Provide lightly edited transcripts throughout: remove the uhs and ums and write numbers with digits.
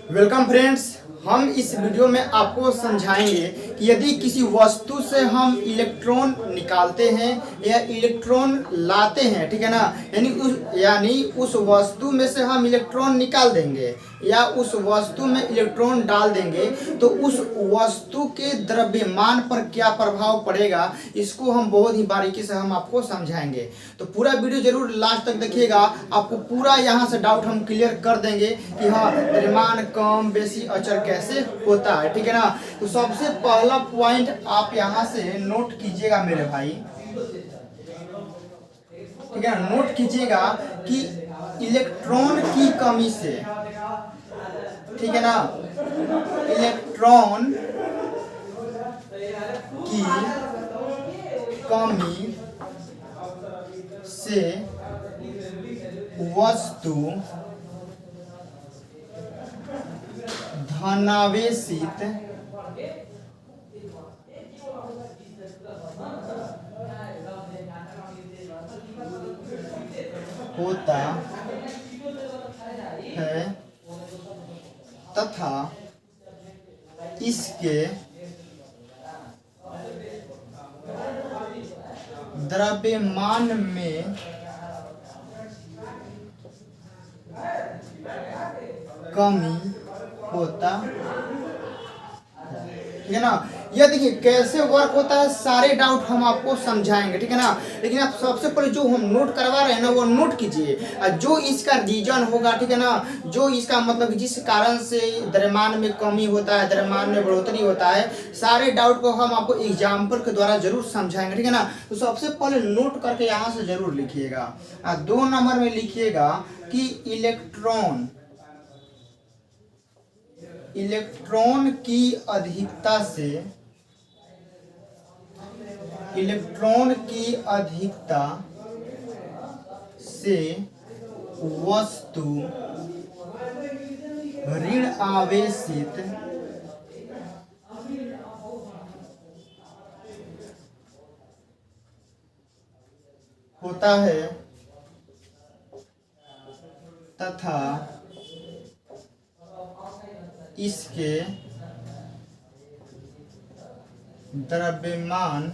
Welcome friends. हम इस video में आपको समझाएंगे कि यदि किसी वस्तु से हम इलेक्ट्रॉन निकालते हैं या इलेक्ट्रॉन लाते हैं, ठीक है ना, यानी उस वस्तु में से हम इलेक्ट्रॉन निकाल देंगे या उस वस्तु में इलेक्ट्रॉन डाल देंगे तो उस वस्तु के द्रव्यमान पर क्या प्रभाव पड़ेगा, इसको हम बहुत ही बारीकी से हम आपको समझाएंगे। तो पूरा वीडियो जरूर लास्ट तक देखिएगा, आपको पूरा यहाँ से डाउट हम क्लियर कर देंगे कि हाँ द्रव्यमान कम बेसी अचर कैसे होता है, ठीक है ना। तो सबसे पहला पॉइंट आप यहाँ से नोट कीजिएगा मेरे भाई, ठीक है, नोट कीजिएगा कि इलेक्ट्रॉन की कमी से, ठीक है ना, इलेक्ट्रॉन की कमी से वस्तु धनावेशित होता है तथा इसके द्रव्यमान में कमी होता है, ठीक है ना। यह देखिए कैसे वर्क होता है, सारे डाउट हम आपको समझाएंगे, ठीक है ना। लेकिन आप सबसे पहले जो हम नोट करवा रहे हैं ना वो नोट कीजिए, और जो इसका रीजन होगा, ठीक है ना, जो इसका मतलब जिस कारण से द्रव्यमान में कमी होता है, द्रव्यमान में बढ़ोतरी होता है, सारे डाउट को हम आपको एग्जाम्पल के द्वारा जरूर समझाएंगे, ठीक है ना। तो सबसे पहले नोट करके यहाँ से जरूर लिखिएगा। 2 नंबर में लिखिएगा कि इलेक्ट्रॉन की अधिकता से, इलेक्ट्रॉन की अधिकता से वस्तु ऋण आवेशित होता है तथा इसके द्रव्यमान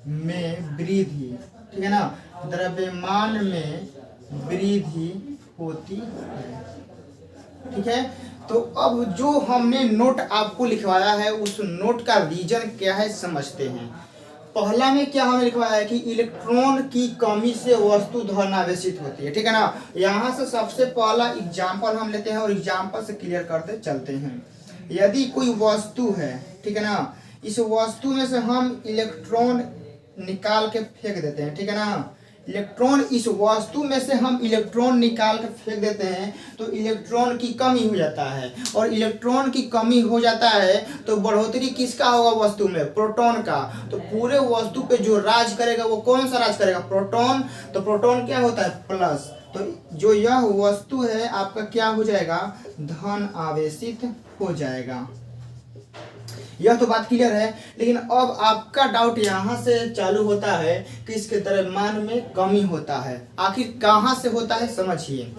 में वृद्धि, ठीक है ना, द्रव्यमान में वृद्धि होती है, ठीक है। तो अब जो हमने नोट आपको लिखवाया है उस नोट का रीजन क्या है समझते हैं। पहला में क्या हमें लिखवाया है कि इलेक्ट्रॉन की कमी से वस्तु धनावेशित होती है, ठीक है ना। यहाँ से सबसे पहला एग्जाम्पल हम लेते हैं और एग्जाम्पल से क्लियर करते चलते हैं। यदि कोई वस्तु है, ठीक है ना, इस वस्तु में से हम इलेक्ट्रॉन निकाल के फेंक देते हैं, ठीक है ना, इलेक्ट्रॉन, इस वस्तु में से हम इलेक्ट्रॉन निकाल के फेंक देते हैं तो इलेक्ट्रॉन की कमी हो जाता है, और इलेक्ट्रॉन की कमी हो जाता है तो बढ़ोतरी किसका होगा वस्तु में, प्रोटॉन का। तो पूरे वस्तु पे जो राज करेगा वो कौन सा राज करेगा, प्रोटॉन। तो प्रोटॉन क्या होता है, प्लस। तो जो यह वस्तु है आपका क्या हो जाएगा, धन आवेशित हो जाएगा। यह तो बात क्लियर है। लेकिन अब आपका डाउट यहाँ से चालू होता है कि इसके द्रव्यमान में कमी होता है। आखिर कहाँ से होता है समझिए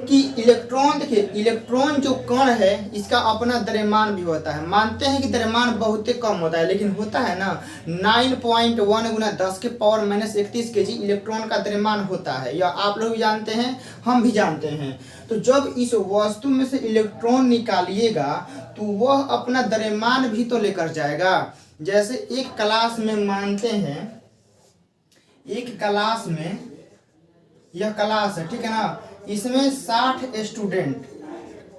कि इलेक्ट्रॉन, देखिए इलेक्ट्रॉन जो कण है इसका अपना द्रव्यमान भी होता है। मानते हैं कि द्रव्यमान बहुत कम होता है, लेकिन होता है ना 9.1 गुना 10 के पावर -31 kg इलेक्ट्रॉन का द्रव्यमान होता है। यह आप लोग भी जानते हैं, हम भी जानते हैं। तो जब इस वस्तु में से इलेक्ट्रॉन निकालिएगा तो वह अपना द्रव्यमान भी तो लेकर जाएगा। जैसे एक क्लास में मानते हैं, एक क्लास में, यह क्लास है, ठीक है ना, इसमें 60 स्टूडेंट,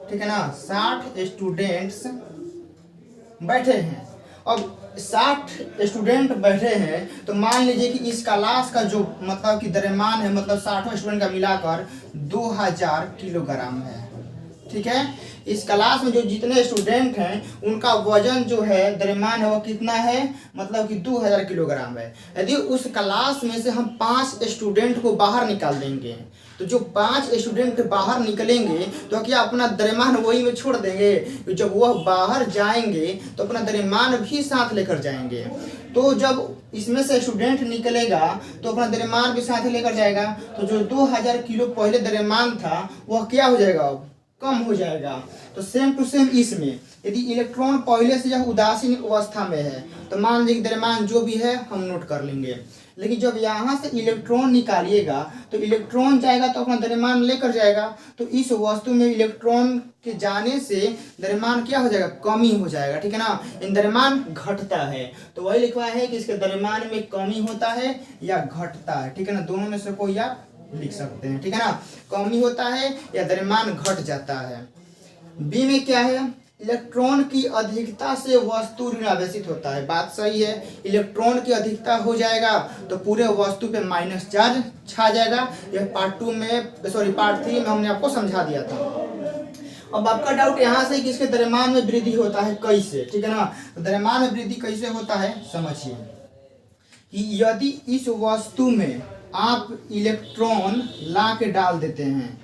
ठीक है ना, 60 स्टूडेंट्स बैठे हैं। अब 60 स्टूडेंट बैठे हैं तो मान लीजिए कि इस क्लास का जो मतलब कि द्रव्यमान है, मतलब 60 स्टूडेंट का मिलाकर 2000 किलोग्राम है, ठीक है। इस क्लास में जो जितने स्टूडेंट हैं उनका वजन जो है, द्रव्यमान है, वो कितना है, मतलब कि 2000 किलोग्राम है। यदि उस क्लास में से हम 5 स्टूडेंट को बाहर निकाल देंगे तो जो 5 स्टूडेंट बाहर निकलेंगे तो क्या अपना द्रव्यमान वही में छोड़ देंगे। जब वह बाहर जाएंगे तो अपना द्रव्यमान भी साथ लेकर जाएंगे। तो जब इसमें से स्टूडेंट निकलेगा तो अपना द्रव्यमान भी साथ लेकर जाएगा। तो जो 2000 किलो पहले द्रव्यमान था वह क्या हो जाएगा, अब कम हो जाएगा। तो सेम टू सेम इसमें यदि इलेक्ट्रॉन पहले से यह उदासीन अवस्था में है तो मान लीजिए द्रव्यमान जो भी है हम नोट कर लेंगे, लेकिन जब यहाँ से इलेक्ट्रॉन निकालिएगा तो इलेक्ट्रॉन जाएगा तो अपना द्रव्यमान लेकर जाएगा, तो इस वस्तु में इलेक्ट्रॉन के जाने से द्रव्यमान क्या हो जाएगा, कमी हो जाएगा, ठीक है ना, द्रव्यमान घटता है। तो वही लिखवा है कि इसके द्रव्यमान में कमी होता है या घटता है, ठीक है ना, दोनों में से कोई आप लिख सकते हैं, ठीक है ना, कमी होता है या द्रव्यमान घट जाता है। बी में क्या है, इलेक्ट्रॉन की अधिकता से वस्तु ऋणावेशित होता है। बात सही है, इलेक्ट्रॉन की अधिकता हो जाएगा तो पूरे वस्तु पे माइनस चार्ज छा जाएगा। यह पार्ट 3 में हमने आपको समझा दिया था। अब आपका डाउट यहाँ से कि इसके द्रव्यमान में वृद्धि होता है कैसे, ठीक है ना, द्रव्यमान में वृद्धि कैसे होता है समझिए कि यदि इस वस्तु में आप इलेक्ट्रॉन ला के डाल देते हैं,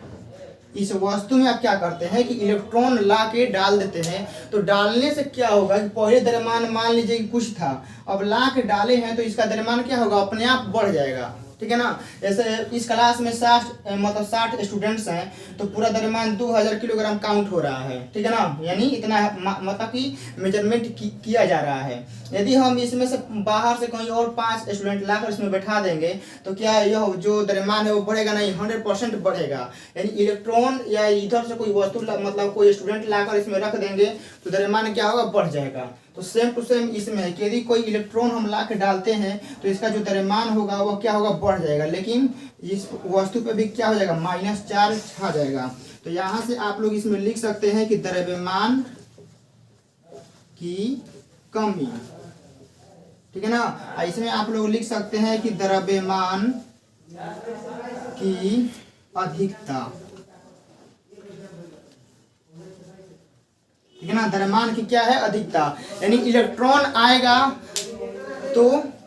इस वस्तु में आप क्या करते हैं कि इलेक्ट्रॉन ला के डाल देते हैं, तो डालने से क्या होगा कि पहले द्रव्यमान मान लीजिए कि कुछ था, अब ला के डाले हैं तो इसका द्रव्यमान क्या होगा, अपने आप बढ़ जाएगा, ठीक है ना। ऐसे इस क्लास में 60 स्टूडेंट्स हैं तो पूरा द्रव्यमान 2000 किलोग्राम काउंट हो रहा है, ठीक है ना, यानी इतना मतलब कि मेजरमेंट किया जा रहा है। यदि हम इसमें से बाहर से कहीं और 5 स्टूडेंट लाकर इसमें बैठा देंगे तो क्या यह जो द्रव्यमान है वो बढ़ेगा, नहीं, 100% बढ़ेगा। यानी इलेक्ट्रॉन या इधर से कोई वस्तु मतलब कोई स्टूडेंट लाकर इसमें रख देंगे तो द्रव्यमान क्या होगा, बढ़ जाएगा। तो सेम टू सेम इसमें है कि यदि कोई इलेक्ट्रॉन हम ला के डालते हैं तो इसका जो द्रव्यमान होगा वो क्या होगा, बढ़ जाएगा, लेकिन इस वस्तु पे भी क्या हो जाएगा, माइनस चार्ज छा जाएगा। तो यहाँ से आप लोग इसमें लिख सकते हैं कि द्रव्यमान की कमी, ठीक है ना, इसमें आप लोग लिख सकते हैं कि द्रव्यमान की अधिकता, ठीक है ना, द्रव्यमान की क्या है, अधिकता, यानी इलेक्ट्रॉन आएगा तो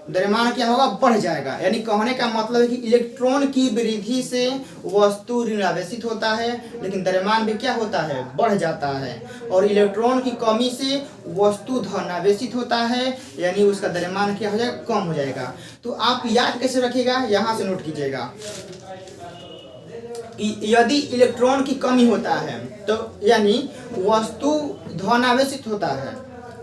द्रव्यमान क्या होगा, बढ़ जाएगा। यानी कहने का मतलब है कि इलेक्ट्रॉन की वृद्धि से वस्तु ऋणावेशित होता है लेकिन द्रव्यमान भी क्या होता है, बढ़ जाता है, और इलेक्ट्रॉन की कमी से वस्तु धनावेशित होता है यानी उसका द्रव्यमान क्या हो जाएगा, कम हो जाएगा। तो आप याद कैसे रखिएगा, यहाँ से नोट कीजिएगा कि यदि इलेक्ट्रॉन की कमी होता है तो यानी वस्तु धनावेशित होता है,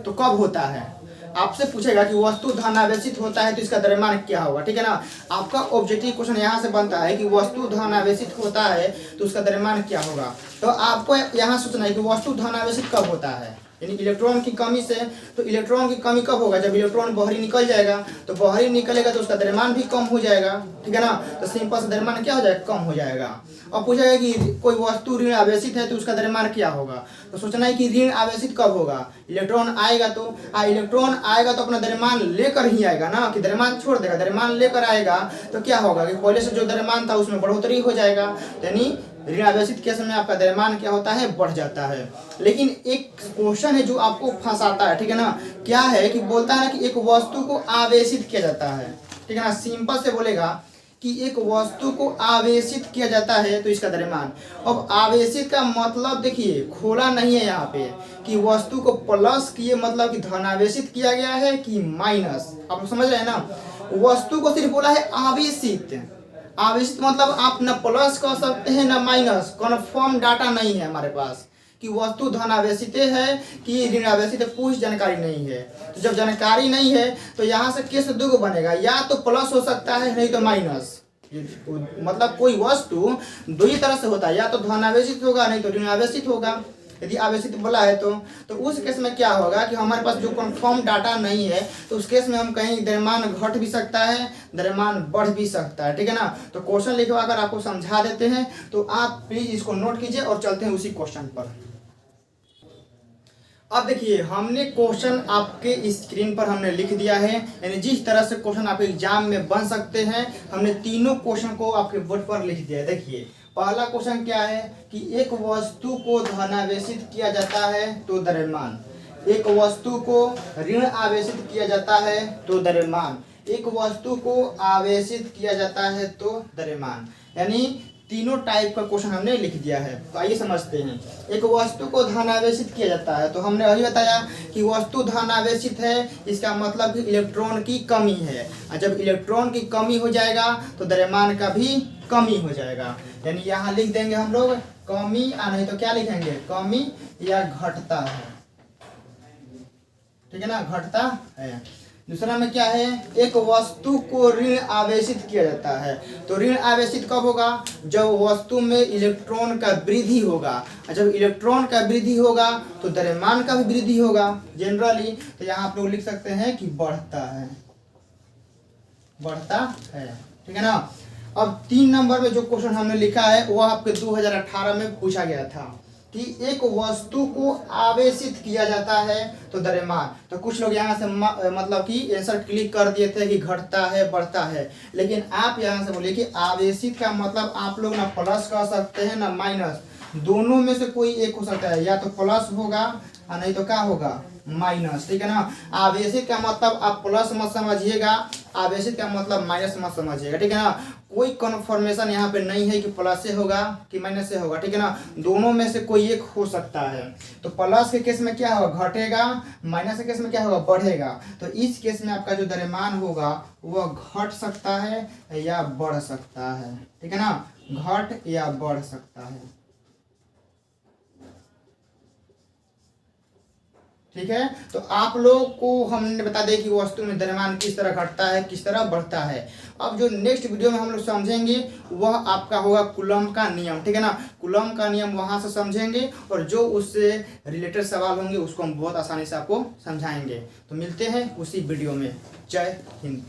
तो कब होता है, आपसे पूछेगा कि वस्तु धनावेशित होता है तो इसका द्रव्यमान क्या होगा, ठीक है ना। आपका ऑब्जेक्टिव क्वेश्चन यहाँ से बनता है कि वस्तु धनावेशित होता है तो उसका द्रव्यमान क्या होगा। तो आपको यहाँ सोचना है कि वस्तु धनावेशित कब होता है, यानी इलेक्ट्रॉन की कमी से। तो इलेक्ट्रॉन की कमी कब होगा, जब इलेक्ट्रॉन बाहरी निकल जाएगा, तो बाहरी निकलेगा तो उसका द्रव्यमान भी कम हो जाएगा, ठीक है ना। तो सिंपल से द्रव्यमान क्या हो जाएगा, कम हो जाएगा। अब पूछेगा कि कोई वस्तु ऋण आवेशित है तो उसका द्रव्यमान क्या होगा, तो सोचना है कि ऋण आवेशित कब होगा, इलेक्ट्रॉन आएगा तो इलेक्ट्रॉन आएगा तो अपना द्रव्यमान लेकर ही आएगा ना, कि द्रव्यमान छोड़ देगा, द्रव्यमान लेकर आएगा तो क्या होगा कि पहले से जो द्रव्यमान था उसमें बढ़ोतरी हो जाएगा, यानी ऋण आवेशित केस में आपका द्रव्यमान क्या होता है, बढ़ जाता है। लेकिन एक क्वेश्चन है जो आपको फंसाता है, ठीक है ना, क्या है कि बोलता है ना कि एक वस्तु को आवेशित किया जाता है, ठीक है ना, सिंपल से बोलेगा कि एक वस्तु को आवेशित किया जाता है तो इसका द्रव्यमान। अब आवेशित का मतलब देखिए खोला नहीं है यहाँ पे कि वस्तु को प्लस किए मतलब कि धनावेशित किया गया है कि माइनस, आप समझ रहे हैं ना। वस्तु को सिर्फ बोला है आवेशित, आवेशित मतलब आप न प्लस कर सकते हैं न माइनस, कन्फर्म डाटा नहीं है हमारे पास कि वस्तु धनावेशित है कि ऋणावेशित है, कुछ जानकारी नहीं है। तो जब जानकारी नहीं है तो यहाँ से केस दो बनेगा, या तो प्लस हो सकता है नहीं तो माइनस, मतलब कोई वस्तु दो ही तरह से होता है, या तो धनावेशित होगा नहीं तो ऋणावेशित होगा। यदि आवेशित बोला है तो उस केस में क्या होगा कि हमारे पास जो कंफर्म डाटा नहीं है तो उस केस में हम कहीं द्रव्यमान घट भी सकता है, द्रव्यमान बढ़ भी सकता है, ठीक है ना। तो क्वेश्चन लिखवा कर आपको समझा देते हैं, तो आप प्लीज इसको नोट कीजिए और चलते हैं उसी क्वेश्चन पर। अब देखिए हमने क्वेश्चन आपके स्क्रीन पर हमने लिख दिया है, यानी जिस तरह से क्वेश्चन आपके एग्जाम में बन सकते हैं हमने तीनों क्वेश्चन को आपके बोर्ड पर लिख दिया है। देखिए पहला क्वेश्चन क्या है कि एक वस्तु को धनावेशित किया जाता है तो द्रव्यमान, एक वस्तु को ऋण आवेशित किया जाता है तो द्रव्यमान, एक वस्तु को आवेशित किया जाता है तो द्रव्यमान, यानी तीनों टाइप का क्वेश्चन हमने लिख दिया है। तो आइए समझते हैं। एक वस्तु को धनावेशित किया जाता है तो हमने अभी बताया कि वस्तु धनावेशित है, इसका मतलब कि इलेक्ट्रॉन की कमी है, और जब इलेक्ट्रॉन की कमी हो जाएगा तो द्रव्यमान का भी कमी हो जाएगा। यानी यहाँ लिख देंगे हम लोग कमी, नहीं तो क्या लिखेंगे, कमी या घटता है। ठीक है ना, घटता है। दूसरा में क्या है, एक वस्तु को ऋण आवेशित किया जाता है। तो ऋण आवेशित कब होगा, जब वस्तु में इलेक्ट्रॉन का वृद्धि होगा। जब इलेक्ट्रॉन का वृद्धि होगा तो द्रव्यमान का भी वृद्धि होगा जनरली। तो यहाँ आप लोग लिख सकते हैं कि बढ़ता है, बढ़ता है। ठीक है ना। अब 3 नंबर में जो क्वेश्चन हमने लिखा है वह आपके 2018 में पूछा गया था कि एक वस्तु को आवेशित किया जाता है तो द्रव्यमान। तो कुछ लोग यहाँ से मतलब कि आंसर क्लिक कर दिए थे कि घटता है बढ़ता है, लेकिन आप यहाँ से बोलिए कि आवेशित का मतलब आप लोग ना प्लस कह सकते हैं ना माइनस, दोनों में से कोई एक हो सकता है, या तो प्लस होगा और नहीं तो क्या होगा, माइनस। ठीक है ना। आवेशित का मतलब आप प्लस मत समझिएगा, आवेशित का मतलब माइनस मत समझिएगा। ठीक है ना। कोई कन्फर्मेशन यहाँ पे नहीं है कि प्लस से होगा कि माइनस से होगा। ठीक है ना, दोनों में से कोई एक हो सकता है। तो प्लस के केस में क्या होगा, घटेगा, माइनस के केस में क्या होगा, बढ़ेगा। तो इस केस में आपका जो द्रव्यमान होगा वह घट सकता है या बढ़ सकता है। ठीक है ना, घट या बढ़ सकता है। ठीक है। तो आप लोग को हमने बता दें कि वस्तु में द्रव्यमान किस तरह घटता है, किस तरह बढ़ता है। अब जो नेक्स्ट वीडियो में हम लोग समझेंगे वह आपका होगा कूलम्ब का नियम। ठीक है ना, कूलम्ब का नियम वहां से समझेंगे और जो उससे रिलेटेड सवाल होंगे उसको हम बहुत आसानी से आपको समझाएंगे। तो मिलते हैं उसी वीडियो में। जय हिंद।